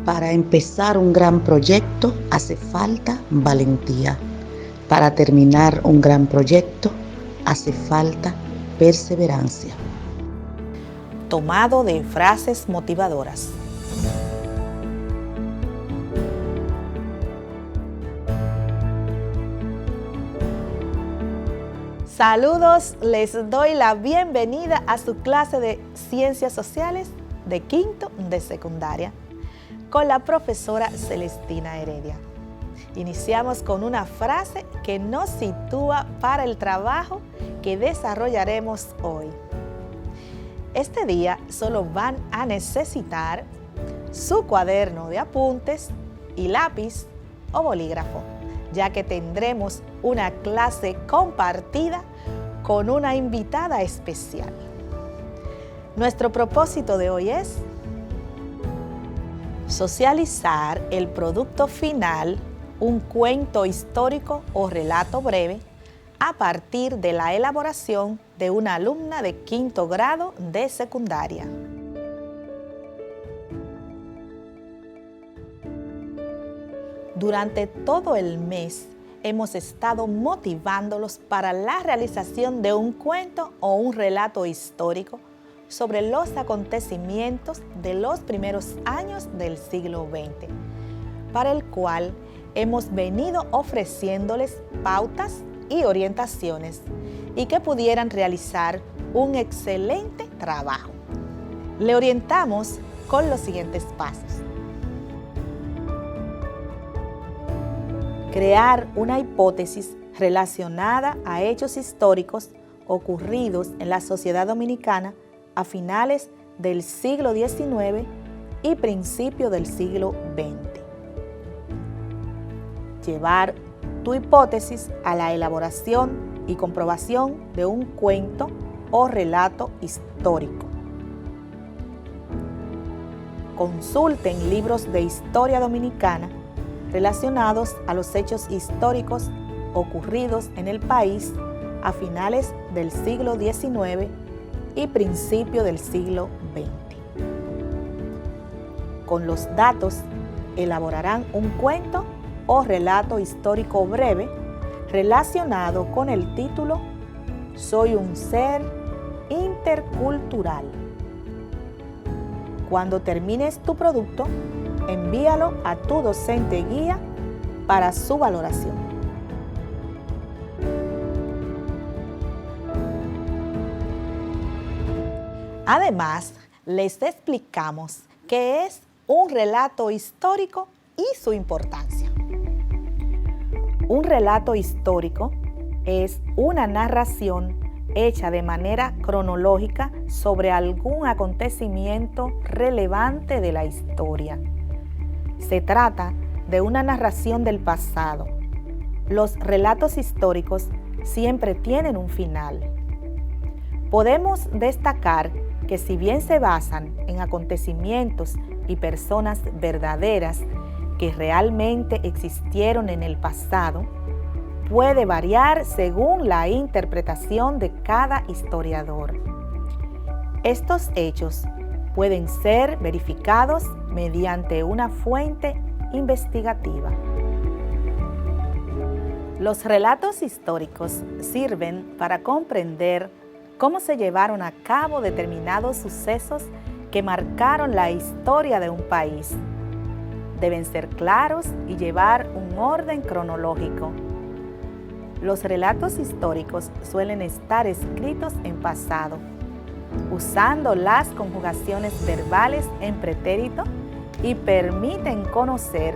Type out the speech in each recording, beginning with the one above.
Para empezar un gran proyecto hace falta valentía. Para terminar un gran proyecto hace falta perseverancia. Tomado de frases motivadoras. Saludos, les doy la bienvenida a su clase de Ciencias Sociales de quinto de secundaria con la profesora Celestina Heredia. Iniciamos con una frase que nos sitúa para el trabajo que desarrollaremos hoy. Este día solo van a necesitar su cuaderno de apuntes y lápiz o bolígrafo, ya que tendremos una clase compartida con una invitada especial. Nuestro propósito de hoy es socializar el producto final, un cuento histórico o relato breve, a partir de la elaboración de una alumna de quinto grado de secundaria. Durante todo el mes hemos estado motivándolos para la realización de un cuento o un relato histórico sobre los acontecimientos de los primeros años del siglo XX, para el cual hemos venido ofreciéndoles pautas y orientaciones y que pudieran realizar un excelente trabajo. Le orientamos con los siguientes pasos. Crear una hipótesis relacionada a hechos históricos ocurridos en la sociedad dominicana a finales del siglo XIX y principio del siglo XX. Llevar tu hipótesis a la elaboración y comprobación de un cuento o relato histórico. Consulten libros de historia dominicana relacionados a los hechos históricos ocurridos en el país a finales del siglo XIX y principio del siglo XX. Con los datos elaborarán un cuento o relato histórico breve relacionado con el título Soy un ser intercultural. Cuando termines tu producto, envíalo a tu docente guía para su valoración. Además, les explicamos qué es un relato histórico y su importancia. Un relato histórico es una narración hecha de manera cronológica sobre algún acontecimiento relevante de la historia. Se trata de una narración del pasado. Los relatos históricos siempre tienen un final. Podemos destacar que si bien se basan en acontecimientos y personas verdaderas que realmente existieron en el pasado, puede variar según la interpretación de cada historiador. Estos hechos pueden ser verificados mediante una fuente investigativa. Los relatos históricos sirven para comprender cómo se llevaron a cabo determinados sucesos que marcaron la historia de un país. Deben ser claros y llevar un orden cronológico. Los relatos históricos suelen estar escritos en pasado, usando las conjugaciones verbales en pretérito y permiten conocer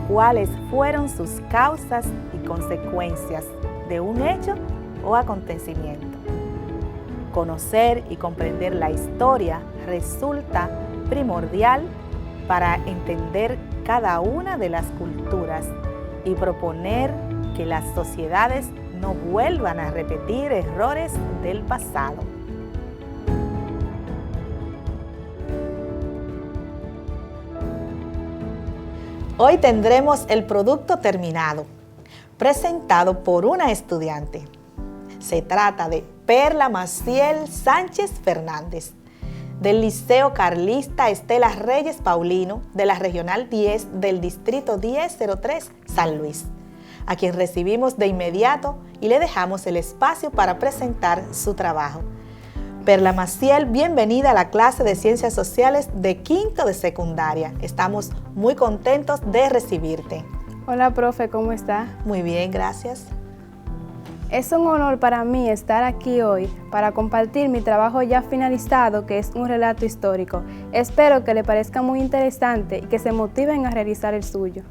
cuáles fueron sus causas y consecuencias de un hecho o acontecimiento. Conocer y comprender la historia resulta primordial para entender cada una de las culturas y proponer que las sociedades no vuelvan a repetir errores del pasado. Hoy tendremos el producto terminado, presentado por una estudiante. Se trata de Perla Maciel Sánchez Fernández, del Liceo Carlista Estela Reyes Paulino de la Regional 10 del Distrito 1003 San Luis, a quien recibimos de inmediato y le dejamos el espacio para presentar su trabajo. Perla Maciel, bienvenida a la clase de Ciencias Sociales de quinto de secundaria. Estamos muy contentos de recibirte. Hola, profe, ¿cómo está? Muy bien, gracias. Es un honor para mí estar aquí hoy para compartir mi trabajo ya finalizado, que es un relato histórico. Espero que le parezca muy interesante y que se motiven a realizar el suyo.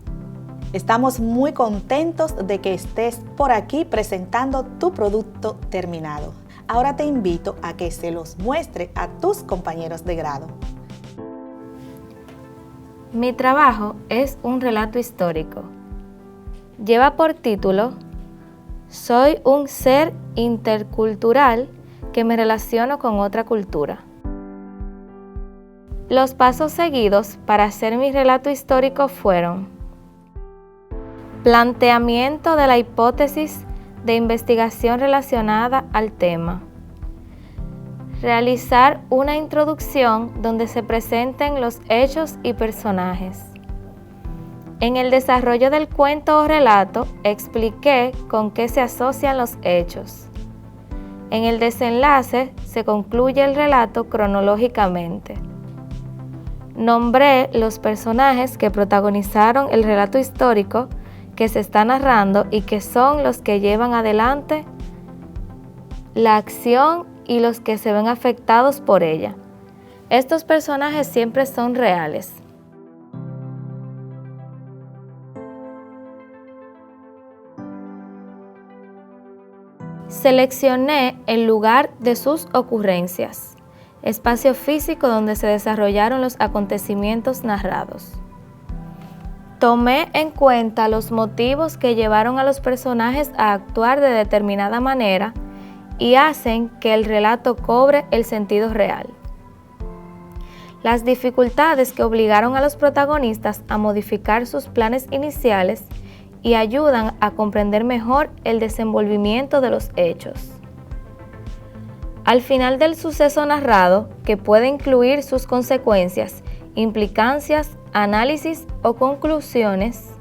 Estamos muy contentos de que estés por aquí presentando tu producto terminado. Ahora te invito a que se los muestre a tus compañeros de grado. Mi trabajo es un relato histórico. Lleva por título Soy un ser intercultural que me relaciono con otra cultura. Los pasos seguidos para hacer mi relato histórico fueron: planteamiento de la hipótesis de investigación relacionada al tema, realizar una introducción donde se presenten los hechos y personajes. En el desarrollo del cuento o relato expliqué con qué se asocian los hechos. En el desenlace se concluye el relato cronológicamente. Nombré los personajes que protagonizaron el relato histórico que se está narrando y que son los que llevan adelante la acción y los que se ven afectados por ella. Estos personajes siempre son reales. Seleccioné el lugar de sus ocurrencias, espacio físico donde se desarrollaron los acontecimientos narrados. Tomé en cuenta los motivos que llevaron a los personajes a actuar de determinada manera y hacen que el relato cobre el sentido real. Las dificultades que obligaron a los protagonistas a modificar sus planes iniciales y ayudan a comprender mejor el desenvolvimiento de los hechos. Al final del suceso narrado, que puede incluir sus consecuencias, implicancias, análisis o conclusiones,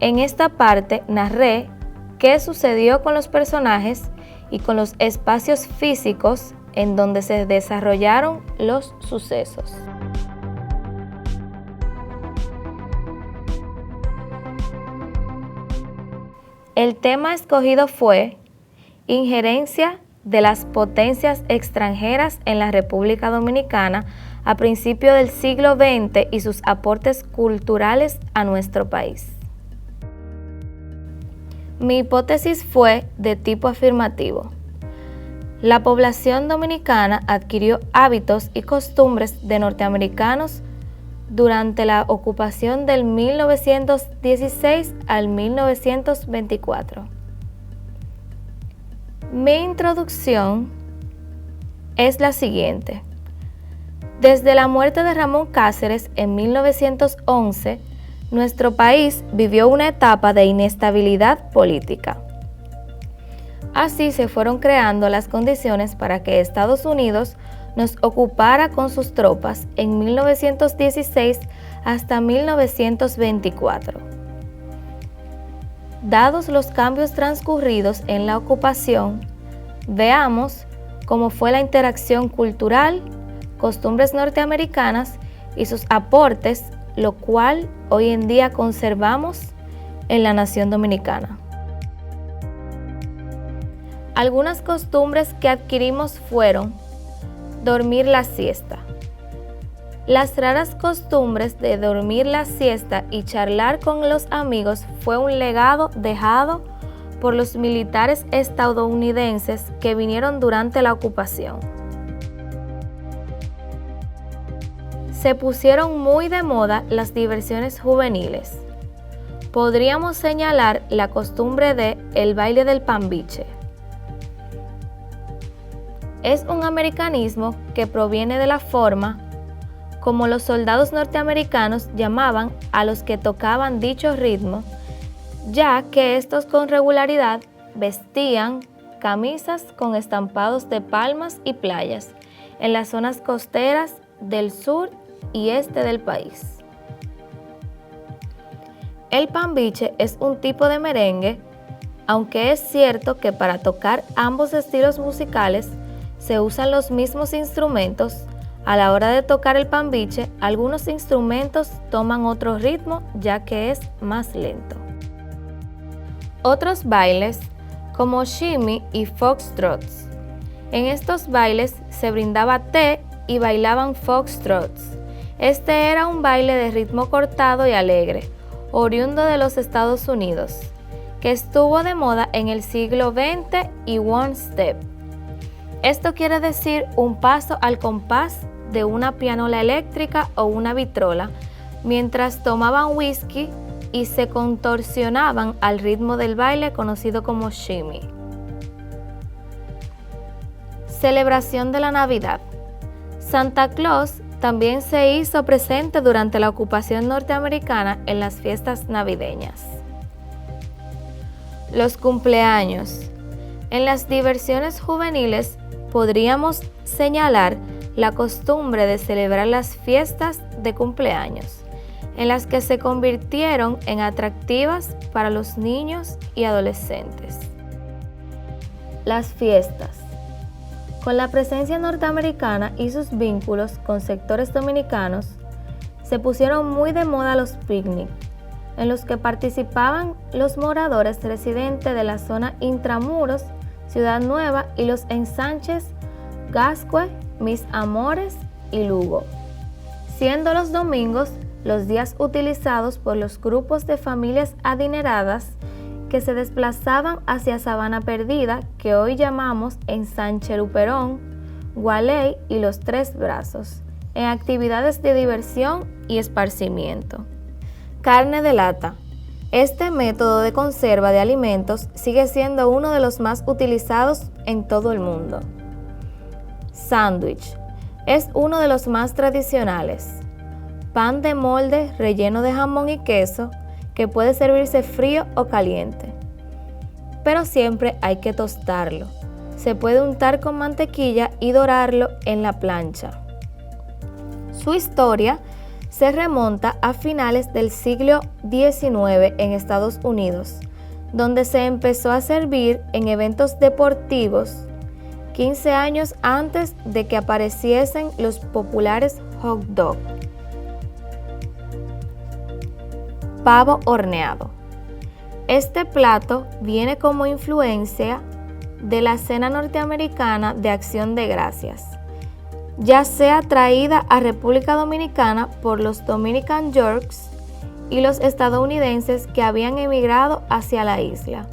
en esta parte narré qué sucedió con los personajes y con los espacios físicos en donde se desarrollaron los sucesos. El tema escogido fue injerencia de las potencias extranjeras en la República Dominicana a principios del siglo XX y sus aportes culturales a nuestro país. Mi hipótesis fue de tipo afirmativo. La población dominicana adquirió hábitos y costumbres de norteamericanos durante la ocupación del 1916 al 1924. Mi introducción es la siguiente. Desde la muerte de Ramón Cáceres en 1911, nuestro país vivió una etapa de inestabilidad política. Así se fueron creando las condiciones para que Estados Unidos nos ocupara con sus tropas en 1916 hasta 1924. Dados los cambios transcurridos en la ocupación, veamos cómo fue la interacción cultural, costumbres norteamericanas y sus aportes, lo cual hoy en día conservamos en la nación dominicana. Algunas costumbres que adquirimos fueron dormir la siesta. Las raras costumbres de dormir la siesta y charlar con los amigos fue un legado dejado por los militares estadounidenses que vinieron durante la ocupación. Se pusieron muy de moda las diversiones juveniles. Podríamos señalar la costumbre de el baile del pambiche. Es un americanismo que proviene de la forma como los soldados norteamericanos llamaban a los que tocaban dicho ritmo, ya que estos con regularidad vestían camisas con estampados de palmas y playas, en las zonas costeras del sur y este del país. El pambiche es un tipo de merengue, aunque es cierto que para tocar ambos estilos musicales se usan los mismos instrumentos. A la hora de tocar el pambiche, algunos instrumentos toman otro ritmo ya que es más lento. Otros bailes, como shimmy y foxtrots. En estos bailes se brindaba té y bailaban foxtrots. Este era un baile de ritmo cortado y alegre, oriundo de los Estados Unidos, que estuvo de moda en el siglo XX y one step. Esto quiere decir un paso al compás de una pianola eléctrica o una vitrola, mientras tomaban whisky y se contorsionaban al ritmo del baile conocido como shimmy. Celebración de la Navidad. Santa Claus también se hizo presente durante la ocupación norteamericana en las fiestas navideñas. Los cumpleaños. En las diversiones juveniles podríamos señalar la costumbre de celebrar las fiestas de cumpleaños, en las que se convirtieron en atractivas para los niños y adolescentes. Las fiestas. Con la presencia norteamericana y sus vínculos con sectores dominicanos, se pusieron muy de moda los picnic, en los que participaban los moradores residentes de la zona Intramuros, Ciudad Nueva y los ensanches Gascue, Mis Amores y Lugo, siendo los domingos los días utilizados por los grupos de familias adineradas que se desplazaban hacia Sabana Perdida, que hoy llamamos Ensanche Luperón, Gualey y Los Tres Brazos, en actividades de diversión y esparcimiento. Carne de lata. Este método de conserva de alimentos sigue siendo uno de los más utilizados en todo el mundo. Sándwich. Es uno de los más tradicionales. Pan de molde relleno de jamón y queso que puede servirse frío o caliente. Pero siempre hay que tostarlo. Se puede untar con mantequilla y dorarlo en la plancha. Su historia se remonta a finales del siglo XIX en Estados Unidos, donde se empezó a servir en eventos deportivos 15 años antes de que apareciesen los populares hot dog. Pavo horneado. Este plato viene como influencia de la cena norteamericana de Acción de Gracias, ya sea traída a República Dominicana por los Dominican Yorks y los estadounidenses que habían emigrado hacia la isla.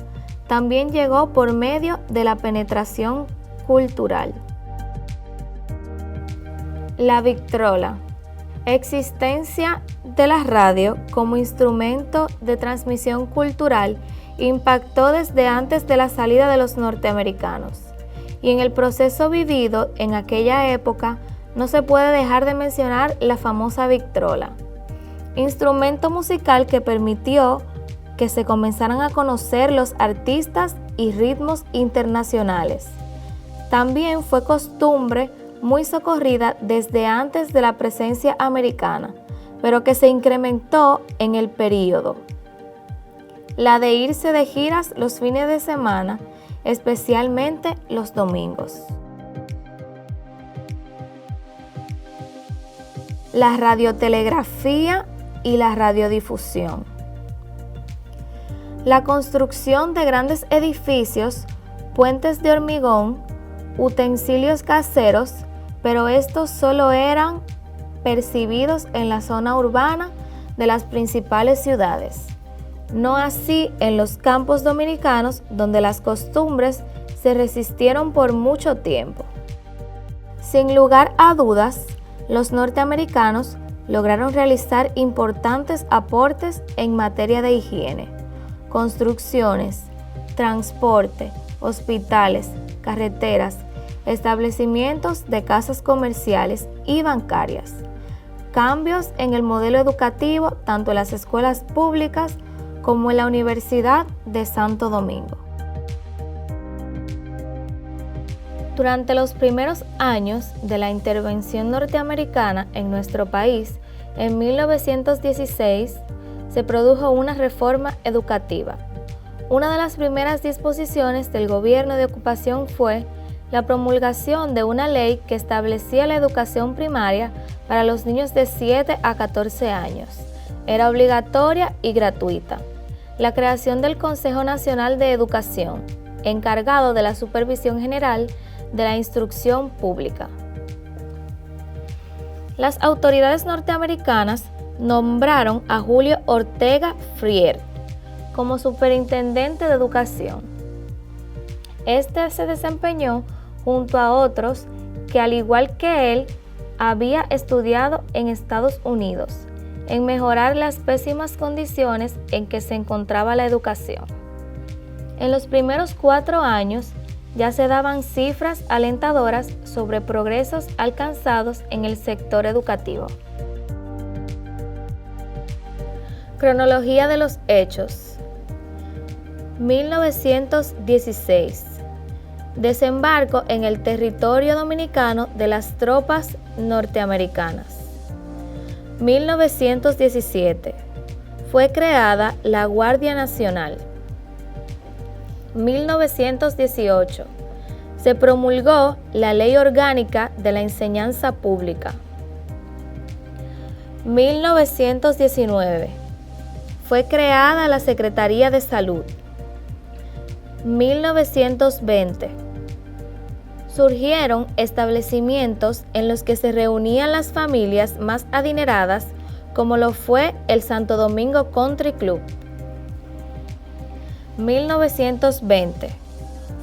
También llegó por medio de la penetración cultural. La victrola. Existencia de la radio como instrumento de transmisión cultural impactó desde antes de la salida de los norteamericanos, y en el proceso vivido en aquella época no se puede dejar de mencionar la famosa victrola, instrumento musical que permitió que se comenzaran a conocer los artistas y ritmos internacionales. También fue costumbre muy socorrida desde antes de la presencia americana, pero que se incrementó en el período. La de irse de giras los fines de semana, especialmente los domingos. La radiotelegrafía y la radiodifusión. La construcción de grandes edificios, puentes de hormigón, utensilios caseros, pero estos solo eran percibidos en la zona urbana de las principales ciudades. No así en los campos dominicanos, donde las costumbres se resistieron por mucho tiempo. Sin lugar a dudas, los norteamericanos lograron realizar importantes aportes en materia de higiene, construcciones, transporte, hospitales, carreteras, establecimientos de casas comerciales y bancarias, cambios en el modelo educativo tanto en las escuelas públicas como en la Universidad de Santo Domingo. Durante los primeros años de la intervención norteamericana en nuestro país, en 1916, se produjo una reforma educativa. Una de las primeras disposiciones del gobierno de ocupación fue la promulgación de una ley que establecía la educación primaria para los niños de 7 a 14 años. Era obligatoria y gratuita. La creación del Consejo Nacional de Educación, encargado de la supervisión general de la instrucción pública. Las autoridades norteamericanas nombraron a Julio Ortega Friert como superintendente de educación. Este se desempeñó junto a otros que, al igual que él, había estudiado en Estados Unidos, en mejorar las pésimas condiciones en que se encontraba la educación. En los primeros 4 años ya se daban cifras alentadoras sobre progresos alcanzados en el sector educativo. Cronología de los hechos. 1916. Desembarco en el territorio dominicano de las tropas norteamericanas. 1917. Fue creada la Guardia Nacional. 1918. Se promulgó la Ley Orgánica de la Enseñanza Pública. 1919. Fue creada la Secretaría de Salud. 1920. Surgieron establecimientos en los que se reunían las familias más adineradas, como lo fue el Santo Domingo Country Club. 1920.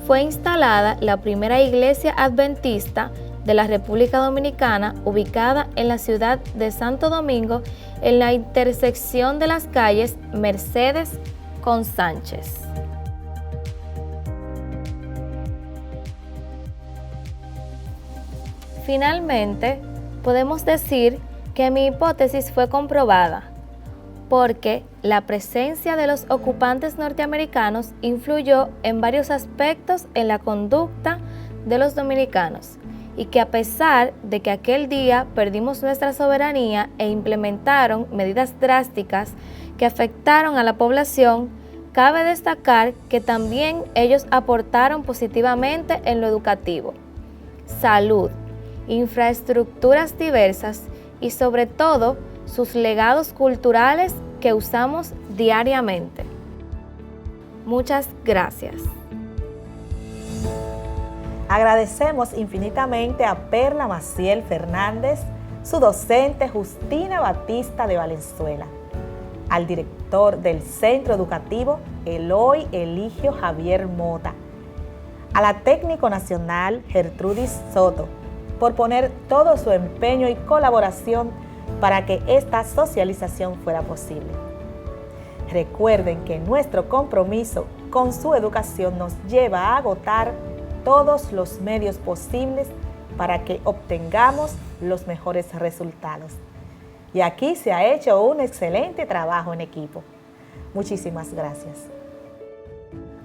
Fue instalada la primera iglesia adventista de la República Dominicana, ubicada en la ciudad de Santo Domingo, en la intersección de las calles Mercedes con Sánchez. Finalmente, podemos decir que mi hipótesis fue comprobada, porque la presencia de los ocupantes norteamericanos influyó en varios aspectos en la conducta de los dominicanos, y que a pesar de que aquel día perdimos nuestra soberanía e implementaron medidas drásticas que afectaron a la población, cabe destacar que también ellos aportaron positivamente en lo educativo, salud, infraestructuras diversas y sobre todo sus legados culturales que usamos diariamente. Muchas gracias. Agradecemos infinitamente a Perla Maciel Fernández, su docente Justina Batista de Valenzuela, al director del Centro Educativo Eloy Eligio Javier Mota, a la técnico nacional Gertrudis Soto, por poner todo su empeño y colaboración para que esta socialización fuera posible. Recuerden que nuestro compromiso con su educación nos lleva a agotar todos los medios posibles para que obtengamos los mejores resultados. Y aquí se ha hecho un excelente trabajo en equipo. Muchísimas gracias.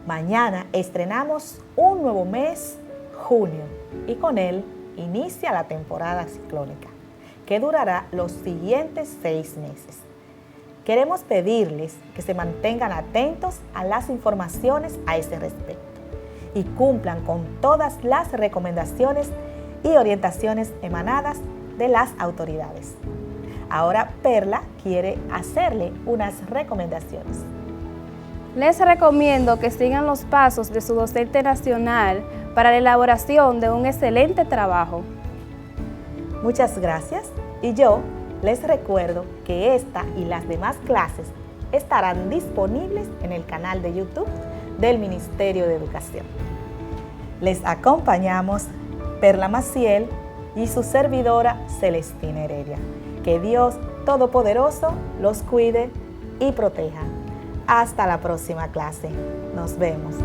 Mañana estrenamos un nuevo mes, junio, y con él inicia la temporada ciclónica, que durará los siguientes 6 meses. Queremos pedirles que se mantengan atentos a las informaciones a ese respecto y cumplan con todas las recomendaciones y orientaciones emanadas de las autoridades. Ahora Perla quiere hacerle unas recomendaciones. Les recomiendo que sigan los pasos de su docente nacional para la elaboración de un excelente trabajo. Muchas gracias, y yo les recuerdo que esta y las demás clases estarán disponibles en el canal de YouTube del Ministerio de Educación. Les acompañamos Perla Maciel y su servidora Celestina Heredia. Que Dios Todopoderoso los cuide y proteja. Hasta la próxima clase. Nos vemos.